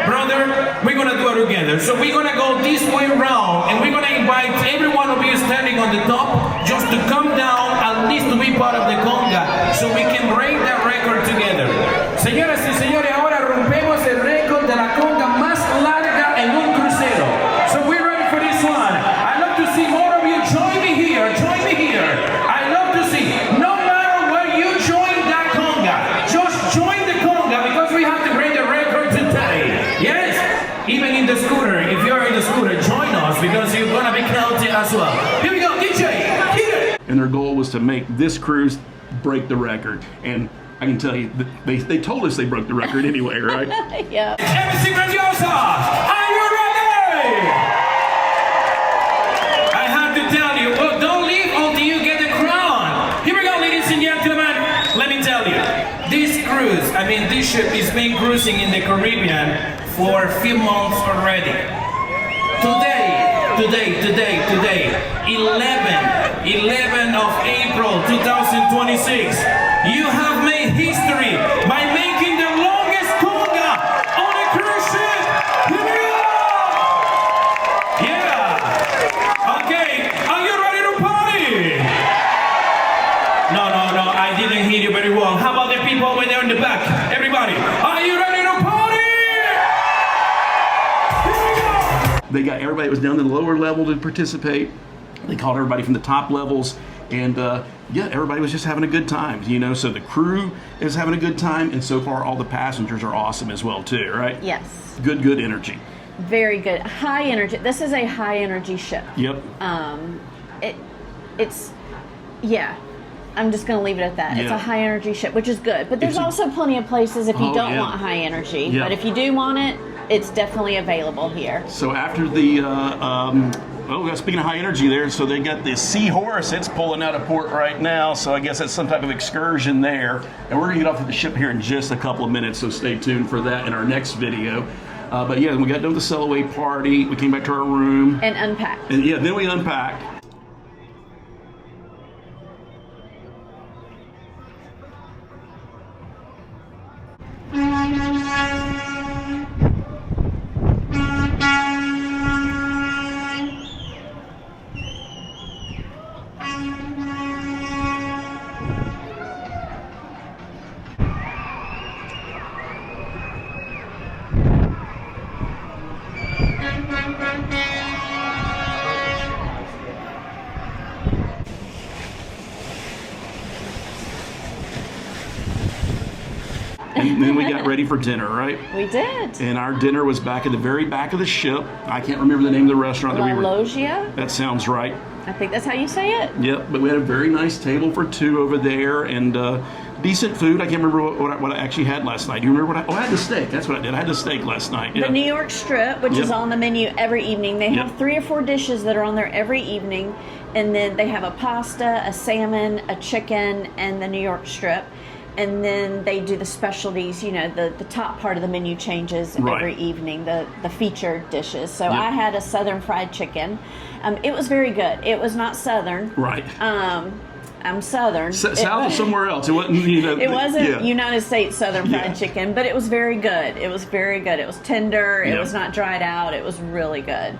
Speaker 7: Brother, we're gonna do it together. So we're gonna go this way around and we're gonna invite every one of you standing on the top just to come down at least to be part of the conga so we can break that record together. Señoras y señores, ahora rompemos el récord de la conga más larga en un crucero. So we're ready for this one. I'd love to see more of you. Join me here. Join me here. I'd love to see. No matter where you join that conga, just join the conga because we have to break the record today. Yes? Even in the scooter. If you're in the scooter, join us because you're gonna be counted as well. Here we go, DJ. Hit it.
Speaker 1: And their goal was to make this cruise break the record. And I can tell you, they told us they broke the record anyway, right?
Speaker 2: Yeah.
Speaker 7: MSC Grandiosa, are you ready? I have to tell you, well, don't leave until you get the crown. Here we go, ladies and gentlemen. Let me tell you, this cruise, this ship has been cruising in the Caribbean for a few months already. Today, 11 of April 2026, you have made history by making the longest conga on a cruise ship. Here we go! Yeah! Okay, are you ready to party? No, I didn't hear you very well. How about the people over there in the back? Everybody, are you ready to party? Here we go!
Speaker 1: They got everybody that was down to the lower level to participate. They called everybody from the top levels, and everybody was just having a good time, so the crew is having a good time, and so far all the passengers are awesome as well too, right?
Speaker 2: Yes.
Speaker 1: Good energy.
Speaker 2: Very good. High energy. This is a high energy ship.
Speaker 1: Yep.
Speaker 2: I'm just going to leave it at that.
Speaker 1: Yeah.
Speaker 2: It's a high energy ship, which is good. But there's also plenty of places if you don't want high energy.
Speaker 1: Yeah.
Speaker 2: But if you do want it, it's definitely available here.
Speaker 1: So after the, speaking of high energy there, so they got the Seahorse. It's pulling out of port right now. So I guess that's some type of excursion there. And we're going to get off of the ship here in just a couple of minutes. So stay tuned for that in our next video. But we got done with the sail away party. We came back to our room.
Speaker 2: And unpacked.
Speaker 1: And then we unpacked. And then we got ready for dinner, right?
Speaker 2: We did.
Speaker 1: And our dinner was back at the very back of the ship. I can't remember the name of the restaurant that we were.
Speaker 2: Logia?
Speaker 1: That sounds right.
Speaker 2: I think that's how you say it.
Speaker 1: Yep, but we had a very nice table for two over there, and decent food. I can't remember what I actually had last night. Do you remember what I had the steak. That's what I did. I had the steak last night. Yeah.
Speaker 2: The New York strip, which is on the menu every evening. They have 3 or 4 dishes that are on there every evening. And then they have a pasta, a salmon, a chicken, and the New York strip. And then they do the specialties, the top part of the menu changes every evening, the featured dishes. So I had a Southern fried chicken. It was very good. It was not Southern.
Speaker 1: Right.
Speaker 2: I'm Southern.
Speaker 1: South of somewhere else. It wasn't,
Speaker 2: it wasn't United States Southern fried chicken, but it was very good. It was very good. It was tender. It was not dried out. It was really good.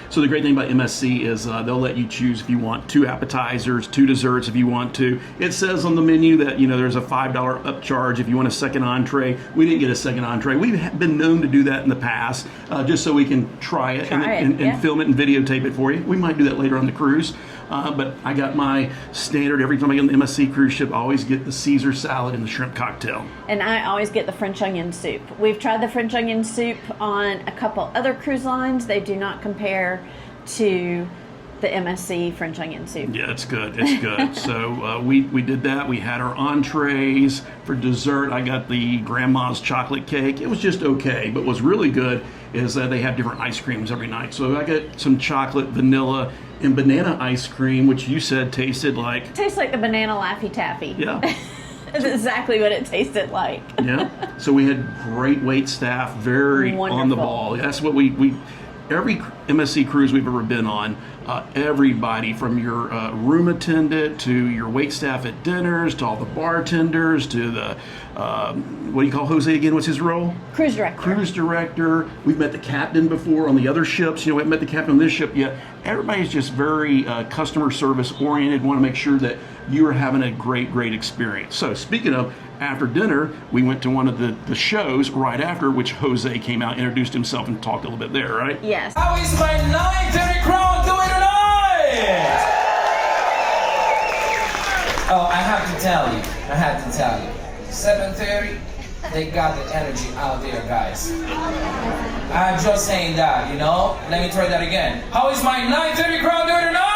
Speaker 1: So the great thing about MSC is they'll let you choose if you want 2 appetizers, 2 desserts if you want to. It says on the menu that there's a $5 upcharge if you want a second entree. We didn't get a second entree. We've been known to do that in the past, just so we can try it and film it and videotape it for you. We might do that later on the cruise. But I got my standard every time I get on the MSC cruise ship. I always get the Caesar salad and the shrimp cocktail.
Speaker 2: And I always get the French onion soup. We've tried the French onion soup on a couple other cruise lines. They do not compare to the MSC French onion soup.
Speaker 1: Yeah, it's good. It's good. So we did that. We had our entrees. For dessert, I got the grandma's chocolate cake. It was just okay, but was really good. is that they have different ice creams every night. So I got some chocolate, vanilla, and banana ice cream, which you said tasted like...
Speaker 2: Tastes like the banana Laffy Taffy.
Speaker 1: Yeah.
Speaker 2: That's exactly what it tasted like.
Speaker 1: Yeah. So we had great wait staff, very
Speaker 2: Wonderful.
Speaker 1: on the ball. That's what we every MSC cruise we've ever been on, everybody from your room attendant to your wait staff at dinners to all the bartenders to the what do you call Jose again? What's his role?
Speaker 2: Cruise director.
Speaker 1: Cruise director. We've met the captain before on the other ships. You know, we haven't met the captain on this ship yet. Everybody's just very customer service oriented. Want to make sure that you are having a great experience. So speaking of, after dinner, we went to one of the shows right after, which Jose came out, introduced himself, and talked a little bit there, right?
Speaker 2: Yes.
Speaker 7: How is my 9:30 crowd doing tonight? Oh, I have to tell you. 7:30, they got the energy out there, guys. I'm just saying that, you know? Let me try that again. How is my 9:30 crowd doing tonight?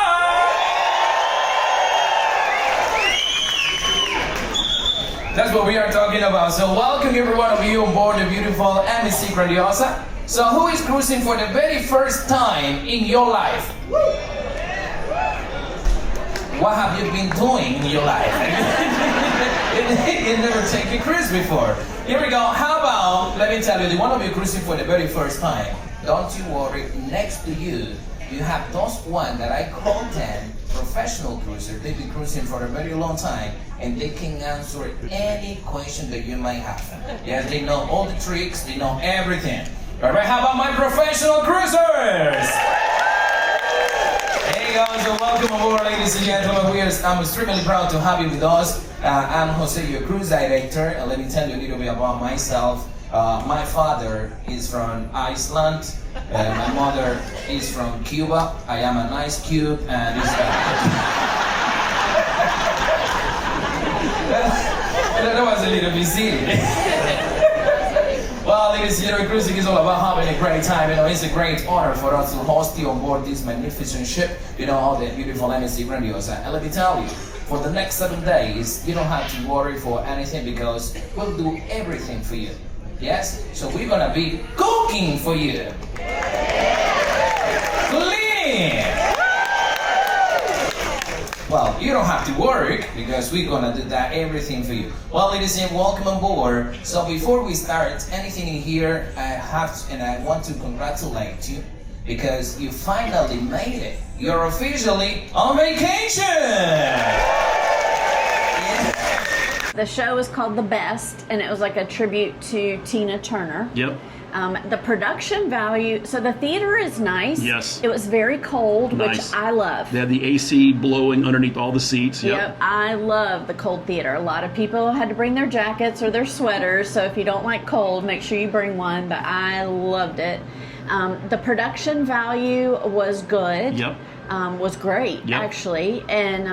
Speaker 7: That's what we are talking about. So welcome every one of you on board the beautiful MSC Grandiosa. So who is cruising for the very first time in your life? What have you been doing in your life? You never taken a cruise before. Here we go. How about, let me tell you, the one of you cruising for the very first time, don't you worry, next to you, you have those one that I call them professional cruisers. They've been cruising for a very long time and they can answer any question that you might have. Yes, they know all the tricks, they know everything. All right, how about my professional cruisers? Hey guys, so welcome aboard, ladies and gentlemen. I'm extremely proud to have you with us. I'm Jose, your cruise director, and let me tell you a little bit about myself. My father is from Iceland. My mother is from Cuba. I am an ice cube, and that was a little bit silly. Well, ladies and gentlemen, cruising is all about having a great time. You know, it's a great honor for us to host you on board this magnificent ship. You know, all the beautiful MSC Grandiosa. And let me tell you, for the next 7 days, you don't have to worry for anything because we'll do everything for you. Yes? So we're gonna be cooking for you. Cleaning! Well, you don't have to work because we're gonna do that everything for you. Well, ladies and gentlemen, welcome on board. So before we start anything in here, I want to congratulate you because you finally made it. You're officially on vacation!
Speaker 2: The show was called The Best, and it was like a tribute to Tina Turner.
Speaker 1: Yep.
Speaker 2: The production value, so the theater is nice.
Speaker 1: Yes.
Speaker 2: It was very cold,
Speaker 1: Nice.
Speaker 2: which I love.
Speaker 1: They had the AC blowing underneath all the seats.
Speaker 2: Yep, I love the cold theater. A lot of people had to bring their jackets or their sweaters, so if you don't like cold, make sure you bring one, but I loved it. The production value was good.
Speaker 1: Yep.
Speaker 2: Was great,
Speaker 1: Yep.
Speaker 2: actually. And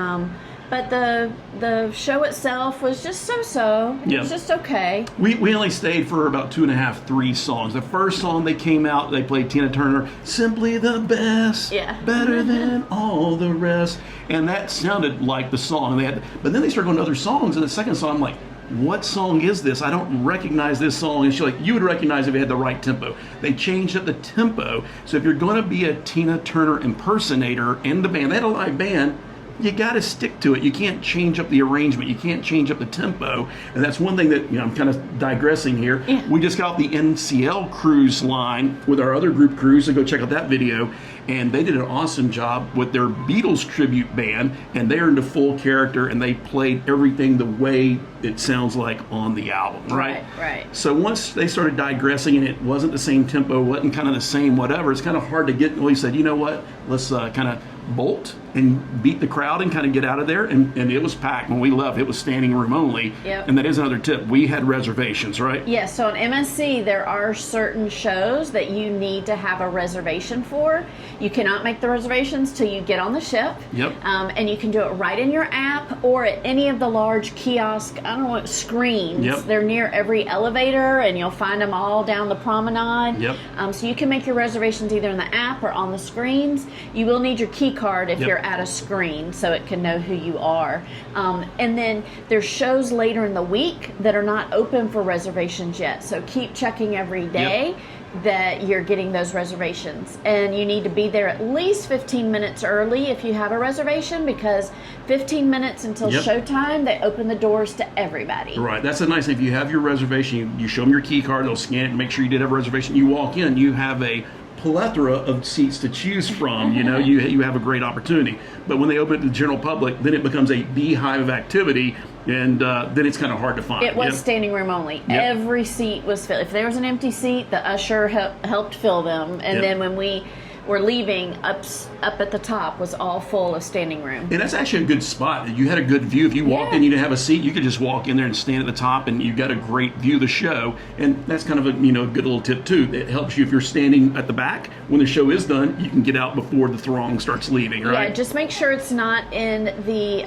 Speaker 2: but the show itself was just so-so. It
Speaker 1: Yep.
Speaker 2: was just okay.
Speaker 1: We only stayed for about 2.5, 3 songs. The first song they came out, they played Tina Turner, Simply the Best,
Speaker 2: Yeah.
Speaker 1: better than all the rest. And that sounded like the song. But then they started going to other songs, and the second song, I'm like, what song is this? I don't recognize this song. And she's like, you would recognize if it had the right tempo. They changed up the tempo. So if you're going to be a Tina Turner impersonator in the band, they had a live band, you got to stick to it. You can't change up the arrangement. You can't change up the tempo. And that's one thing that, you know, I'm kind of digressing here.
Speaker 2: Yeah.
Speaker 1: We just got off the NCL cruise line with our other group cruise, so go check out that video. And they did an awesome job with their Beatles tribute band, and they're into full character, and they played everything the way it sounds like on the album, right?
Speaker 2: Right.
Speaker 1: So once they started digressing and it wasn't the same tempo, wasn't kind of the same whatever, it's kind of hard to get. Well, he said, you know what, let's kind of bolt and beat the crowd and kind of get out of there. And it was packed when we left. It was standing room only.
Speaker 2: Yep.
Speaker 1: And that is another tip. We had reservations, right?
Speaker 2: Yes, so on MSC, there are certain shows that you need to have a reservation for. You cannot make the reservations till you get on the ship.
Speaker 1: Yep.
Speaker 2: And you can do it right in your app or at any of the large kiosk, I don't know what, screens.
Speaker 1: Yep.
Speaker 2: They're near every elevator, and you'll find them all down the promenade.
Speaker 1: Yep.
Speaker 2: So you can make your reservations either in the app or on the screens. You will need your key card if
Speaker 1: Yep.
Speaker 2: you're at a screen so it can know who you are. And then there's shows later in the week that are not open for reservations yet. So keep checking every day. that you're getting those reservations. And you need to be there at least 15 minutes early if you have a reservation, because 15 minutes until showtime, they open the doors to everybody.
Speaker 1: Right. That's a nice thing. If you have your reservation, you show them your key card, they'll scan it and make sure you did have a reservation. You walk in, you have a plethora of seats to choose from. You know, you have a great opportunity. But when they open it to the general public, then it becomes a beehive of activity, and then it's kind of hard to find.
Speaker 2: It was standing room only. Every seat was filled. If there was an empty seat, the usher helped fill them. And then when we were leaving, up at the top was all full of standing room. And
Speaker 1: that's actually a good spot. You had a good view. If you walked in, you didn't have a seat, you could just walk in there and stand at the top, and you got a great view of the show. And that's kind of a good little tip too. It helps you if you're standing at the back. When the show is done, you can get out before the throng starts leaving, right?
Speaker 2: Yeah, just make sure it's not in the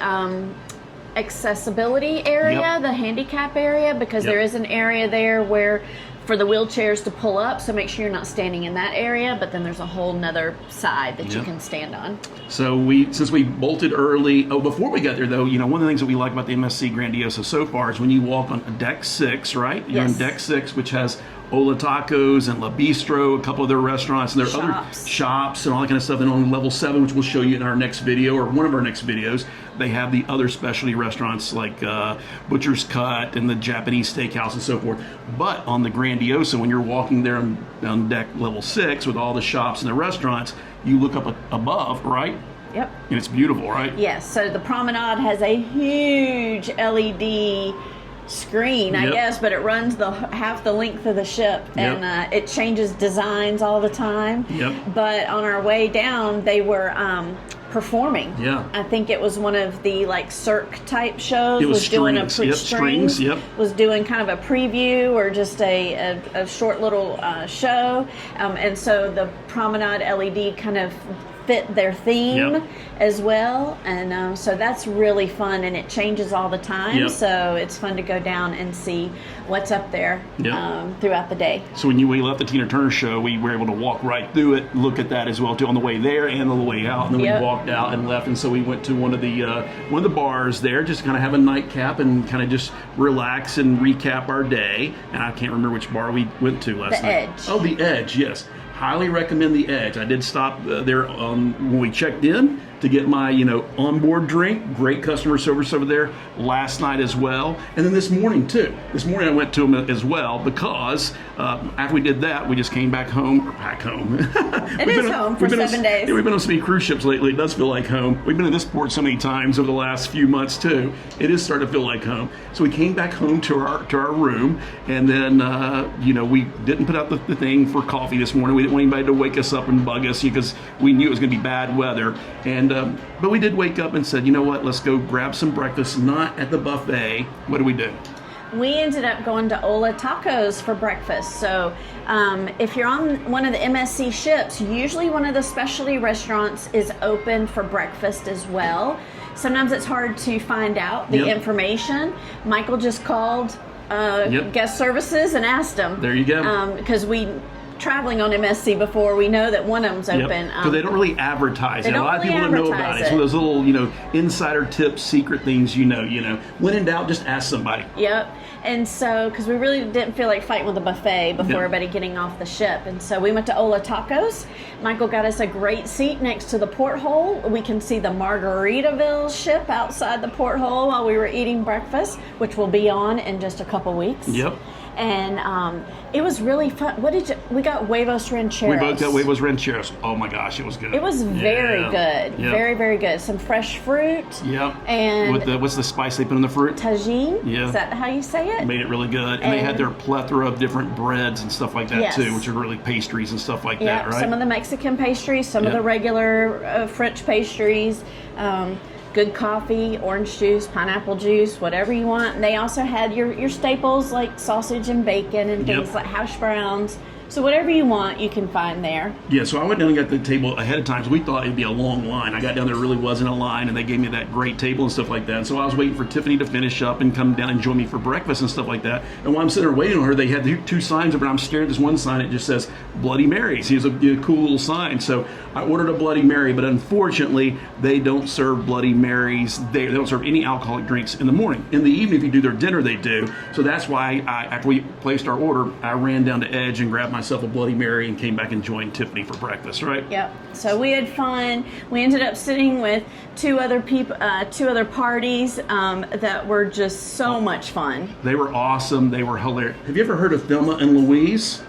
Speaker 2: accessibility area, the handicap area, because there is an area there where for the wheelchairs to pull up, so make sure you're not standing in that area, but then there's a whole nother side that you can stand on.
Speaker 1: So since we bolted early, before we got there though, one of the things that we like about the MSC Grandiosa so far is when you walk on deck 6, right? You're on deck 6, which has Ola Tacos and La Bistro, a couple of their restaurants, and there are other shops and all that kind of stuff. And on level 7, which we'll show you in our next video, or one of our next videos, they have the other specialty restaurants like Butcher's Cut and the Japanese Steakhouse and so forth. But on the Grandiosa, when you're walking there on deck level 6 with all the shops and the restaurants, you look up above, right?
Speaker 2: Yep.
Speaker 1: And it's beautiful, right?
Speaker 2: Yes. So the promenade has a huge LED screen, I guess, but it runs half the length of the ship, and it changes designs all the time. But on our way down, they were performing. I think it was one of the Cirque type shows.
Speaker 1: It was
Speaker 2: doing
Speaker 1: strings.
Speaker 2: Was doing kind of a preview or just a short little show, and so the promenade LED kind of fit their theme as well, and so that's really fun, and it changes all the time, so it's fun to go down and see what's up there throughout the day.
Speaker 1: So when we left the Tina Turner show, we were able to walk right through it, look at that as well too, on the way there and on the way out, and then we walked out and left, and so we went to one of the bars there, just kind of have a nightcap and kind of just relax and recap our day. And I can't remember which bar we went to last night.
Speaker 2: The Edge.
Speaker 1: Oh, the Edge, yes. Highly recommend the Edge. I did stop there when we checked in to get my onboard drink. Great customer service over there last night as well, and then this morning too. This morning I went to them as well because after we did that, we just came back home.
Speaker 2: It is home for 7 days.
Speaker 1: Yeah, we've been on so many cruise ships lately. It does feel like home. We've been in this port so many times over the last few months too. It is starting to feel like home. So we came back home to our room, and then we didn't put out the thing for coffee this morning. We didn't want anybody to wake us up and bug us because we knew it was going to be bad weather. But we did wake up and said, you know what, let's go grab some breakfast, not at the buffet. What do we do?
Speaker 2: We ended up going to Ola Tacos for breakfast. So if you're on one of the MSC ships, usually one of the specialty restaurants is open for breakfast as well. Sometimes it's hard to find out the information. Michael just called guest services and asked them.
Speaker 1: There you go.
Speaker 2: Because traveling on MSC before, we know that one of them's open.
Speaker 1: Because they don't really advertise it. A lot of people don't know about it. So those little, insider tips, secret things, when in doubt, just ask somebody.
Speaker 2: Yep. And so, because we really didn't feel like fighting with the buffet before everybody getting off the ship. And so we went to Ola Tacos. Michael got us a great seat next to the porthole. We can see the Margaritaville ship outside the porthole while we were eating breakfast, which will be on in just a couple weeks.
Speaker 1: Yep.
Speaker 2: And it was really fun. We got huevos rancheros.
Speaker 1: We both got huevos rancheros. Oh my gosh, it was good.
Speaker 2: It was very good. Yep. Very, very good. Some fresh fruit.
Speaker 1: Yep.
Speaker 2: And
Speaker 1: what's the spice they put in the fruit?
Speaker 2: Tagine.
Speaker 1: Yeah.
Speaker 2: Is that how you say it?
Speaker 1: Made it really good. And they had their plethora of different breads and stuff like that too, which are really pastries and stuff like that, right?
Speaker 2: Some of the Mexican pastries, some of the regular French pastries. Good coffee, orange juice, pineapple juice, whatever you want. And they also had your staples like sausage and bacon and things like hash browns. So whatever you want, you can find there.
Speaker 1: Yeah, so I went down and got the table ahead of time. So we thought it'd be a long line. I got down there, really wasn't a line, and they gave me that great table and stuff like that. And so I was waiting for Tiffany to finish up and come down and join me for breakfast and stuff like that. And while I'm sitting there waiting on her, they had two signs up, and I'm staring at this one sign. It just says Bloody Marys. It's a cool little sign. So I ordered a Bloody Mary, but unfortunately, they don't serve Bloody Marys. They don't serve any alcoholic drinks in the morning. In the evening, if you do their dinner, they do. So that's why after we placed our order, I ran down to Edge and grabbed myself a Bloody Mary, and came back and joined Tiffany for breakfast, right?
Speaker 2: Yep. So we had fun. We ended up sitting with two other parties that were just so much fun.
Speaker 1: They were awesome. They were hilarious. Have you ever heard of Thelma and Louise?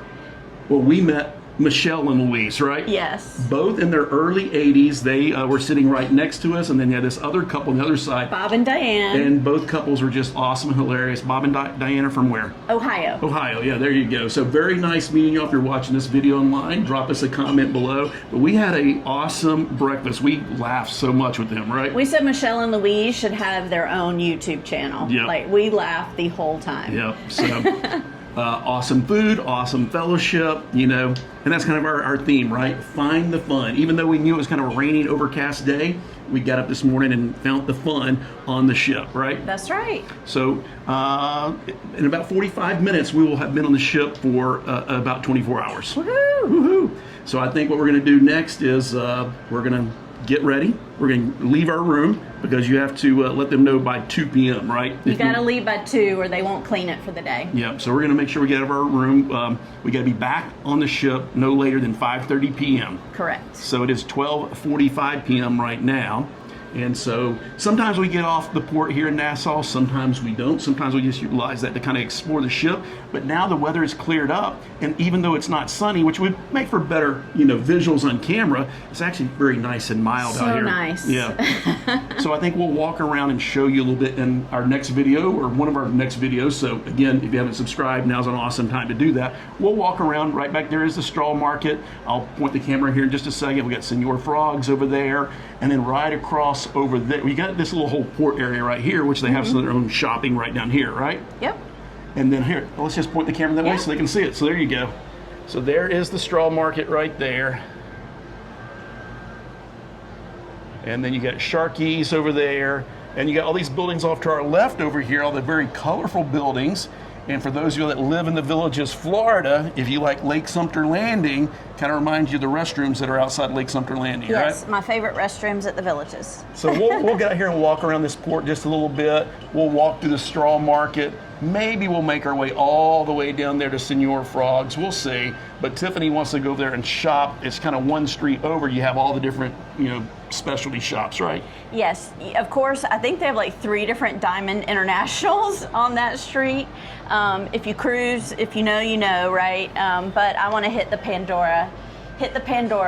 Speaker 1: Well, we met Michelle and Louise, right?
Speaker 2: Yes.
Speaker 1: Both in their early 80s. They were sitting right next to us, and then you had this other couple on the other side.
Speaker 2: Bob and Diane.
Speaker 1: And both couples were just awesome and hilarious. Bob and Diane are from where?
Speaker 2: Ohio.
Speaker 1: Ohio, yeah, there you go. So very nice meeting you. If you're watching this video online, drop us a comment below. But we had a awesome breakfast. We laughed so much with them, right?
Speaker 2: We said Michelle and Louise should have their own YouTube channel.
Speaker 1: Yep.
Speaker 2: Like, we laughed the whole time.
Speaker 1: Yep. So awesome food, awesome fellowship, and that's kind of our theme, right? Find the fun. Even though we knew it was kind of a rainy, overcast day, we got up this morning and found the fun on the ship, right?
Speaker 2: That's right.
Speaker 1: So in about 45 minutes, we will have been on the ship for about 24 hours.
Speaker 2: Woohoo!
Speaker 1: Woohoo! So I think what we're going to do next is we're going to get ready. We're going to leave our room because you have to let them know by 2 p.m., right?
Speaker 2: You got to leave by 2 or they won't clean it for the day.
Speaker 1: Yep. So we're going to make sure we get out of our room. We got to be back on the ship no later than 5:30 p.m.
Speaker 2: Correct.
Speaker 1: So it is 12:45 p.m. right now. And so sometimes we get off the port here in Nassau, sometimes we don't. Sometimes we just utilize that to kind of explore the ship. But now the weather is cleared up, and even though it's not sunny, which would make for better, visuals on camera, it's actually very nice and mild out here.
Speaker 2: So nice.
Speaker 1: Yeah. So I think we'll walk around and show you a little bit in our next video, or one of our next videos. So again, if you haven't subscribed, now's an awesome time to do that. We'll walk around. Right back there is the straw market. I'll point the camera here in just a second. We got Senor Frogs over there, and then right across over there, we got this little whole port area right here, which they have some of their own shopping right down here, right?
Speaker 2: Yep.
Speaker 1: And then here, let's just point the camera that way so they can see it. So there you go. So there is the straw market right there. And then you got Sharky's over there. And you got all these buildings off to our left over here, all the very colorful buildings. And for those of you that live in the Villages, Florida, if you like Lake Sumter Landing, kind of reminds you of the restrooms that are outside Lake Sumter Landing,
Speaker 2: yes,
Speaker 1: right?
Speaker 2: my favorite restrooms at the Villages.
Speaker 1: So we'll get out here and walk around this port just a little bit. We'll walk through the straw market. Maybe we'll make our way all the way down there to Senor Frogs. We'll see. But Tiffany wants to go there and shop. It's kind of one street over. You have all the different, specialty shops, right?
Speaker 2: Yes, of course. I think they have like 3 different Diamond Internationals on that street. If you cruise, if you know, right? But I want to hit the Pandora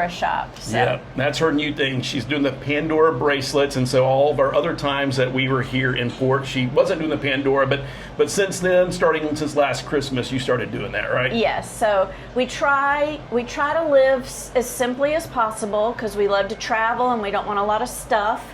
Speaker 2: shop. So.
Speaker 1: Yeah, that's her new thing. She's doing the Pandora bracelets, and so all of our other times that we were here in port, she wasn't doing the Pandora, but since then, starting since last Christmas, you started doing that, right?
Speaker 2: Yes. So we try to live as simply as possible because we love to travel and we don't want a lot of stuff.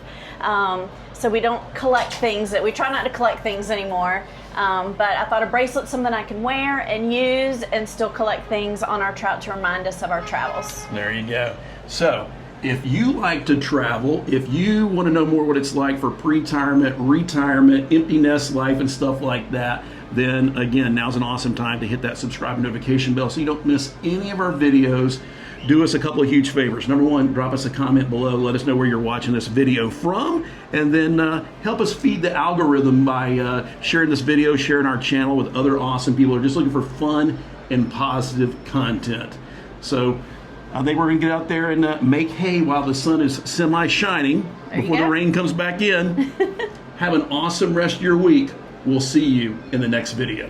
Speaker 2: So we don't collect things. We try not to collect things anymore. But I thought a bracelet's something I can wear and use and still collect things on our trout to remind us of our travels.
Speaker 1: There you go. So if you like to travel, if you want to know more what it's like for pre-retirement, retirement, empty nest life and stuff like that, then again, now's an awesome time to hit that subscribe and notification bell so you don't miss any of our videos. Do us a couple of huge favors. Number one, drop us a comment below. Let us know where you're watching this video from. And then help us feed the algorithm by sharing this video, sharing our channel with other awesome people who are just looking for fun and positive content. So I think we're going to get out there and make hay while the sun is semi-shining before the rain comes back in. Have an awesome rest of your week. We'll see you in the next video.